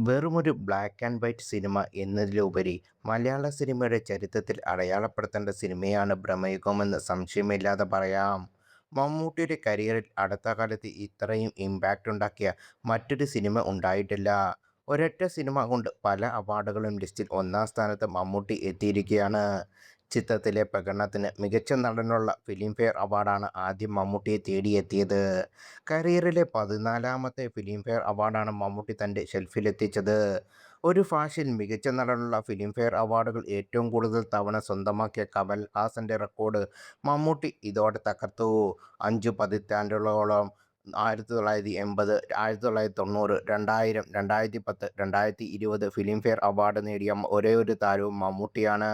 വെറുമൊരു black and white cinema എന്നതിലുപരി മലയാള സിനിമയുടെ ചരിത്രത്തിൽ അടയാളപ്പെടുത്തേണ്ട സിനിമയാണ് ബ്രഹ്മയുഗമെന്ന് സംശയമില്ലാതെ പറയാം. മമ്മൂട്ടിയുടെ കരിയറിൽ അടുത്ത കാലത്ത് ഇത്രയും ഇമ്പാക്റ്റ് ഉണ്ടാക്കിയ മറ്റൊരു സിനിമ ഉണ്ടായിട്ടില്ല. ഒരൊറ്റ സിനിമ കൊണ്ട് പല അവാർഡുകളും ലിസ്റ്റിൽ ഒന്നാം സ്ഥാനത്ത് മമ്മൂട്ടി എത്തിയിരിക്കുകയാണ്. ചിത്രത്തിലെ പ്രകടനത്തിന് മികച്ച നടനുള്ള ഫിലിംഫെയർ അവാർഡാണ് ആദ്യം മമ്മൂട്ടിയെ തേടിയെത്തിയത്. കരിയറിലെ 14ാമത്തെ ഫിലിംഫെയർ അവാർഡാണ് മമ്മൂട്ടി തൻ്റെ ഷെൽഫിലെത്തിച്ചത്. ഒരു ഭാഷയിൽ മികച്ച നടനുള്ള ഫിലിംഫെയർ അവാർഡുകൾ ഏറ്റവും കൂടുതൽ തവണ സ്വന്തമാക്കിയ കമൽ ഹാസന്റെ റെക്കോർഡ് മമ്മൂട്ടി ഇതോടെ തകർത്തു. 5 പതിറ്റാണ്ടുകളോളം 1980, 1990, 2000, 2010, 2020 ഫിലിംഫെയർ അവാർഡ് നേടിയ ഒരേയൊരു താരവും മമ്മൂട്ടിയാണ്.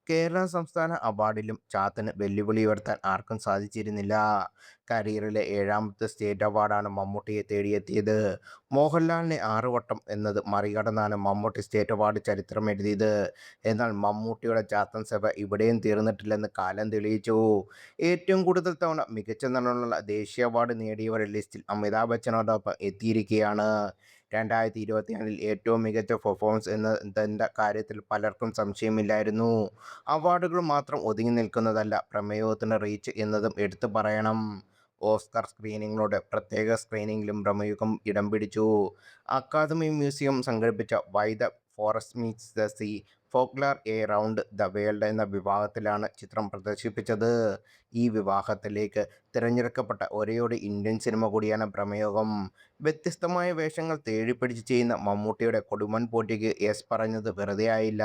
കേരള സംസ്ഥാന അവാർഡിലും ചാത്തന് വെല്ലുവിളി ഉയർത്താൻ ആർക്കും സാധിച്ചിരുന്നില്ല. കരിയറിലെ 7ാമത്തെ സ്റ്റേറ്റ് അവാർഡാണ് മമ്മൂട്ടിയെ തേടിയെത്തിയത്. മോഹൻലാലിനെ 6 വട്ടം എന്നത് മറികടന്നാണ് മമ്മൂട്ടി സ്റ്റേറ്റ് അവാർഡ് ചരിത്രമെഴുതിയത്. എന്നാൽ മമ്മൂട്ടിയുടെ ചാത്തൻ സേവ ഇവിടെയും തീർന്നിട്ടില്ലെന്ന് കാലം തെളിയിച്ചു. ഏറ്റവും കൂടുതൽ തവണ മികച്ച നടനുള്ള ദേശീയ അവാർഡ് നേടിയവരുടെ ലിസ്റ്റിൽ അമിതാഭ് ബച്ചനോടൊപ്പം എത്തിയിരിക്കുകയാണ്. 2024-ൽ ഏറ്റവും മികച്ച പെർഫോമൻസ് എന്നതിൻ്റെ കാര്യത്തിൽ പലർക്കും സംശയമില്ലായിരുന്നു. അവാർഡുകൾ മാത്രം ഒതുങ്ങി നിൽക്കുന്നതല്ല പ്രമേയത്തിന് റീച്ച് എന്നതും എടുത്തു പറയണം. ഓസ്കർ സ്ക്രീനിംഗുകളുടെ പ്രത്യേക സ്ക്രീനിംഗിലും ബ്രഹ്മയുഗം ഇടം പിടിച്ചു. അക്കാദമി മ്യൂസിയം സംഘടിപ്പിച്ച where the forest meets the sea folklore around the world എന്ന വിഭാഗത്തിലാണ് ചിത്രം പ്രദർശിപ്പിച്ചത്. ഈ വിഭാഗത്തിലേക്ക് തിരഞ്ഞെടുക്കപ്പെട്ട ഒരേയൊരു ഇന്ത്യൻ സിനിമ കൂടിയാണ് ബ്രഹ്മയുഗം. വ്യത്യസ്തമായ വേഷങ്ങൾ തേടിപ്പിടിച്ച് ചെയ്യുന്ന മമ്മൂട്ടിയുടെ കൊടുമൺ പോറ്റിക്ക് യെസ് പറഞ്ഞത് വെറുതെ ആയില്ല.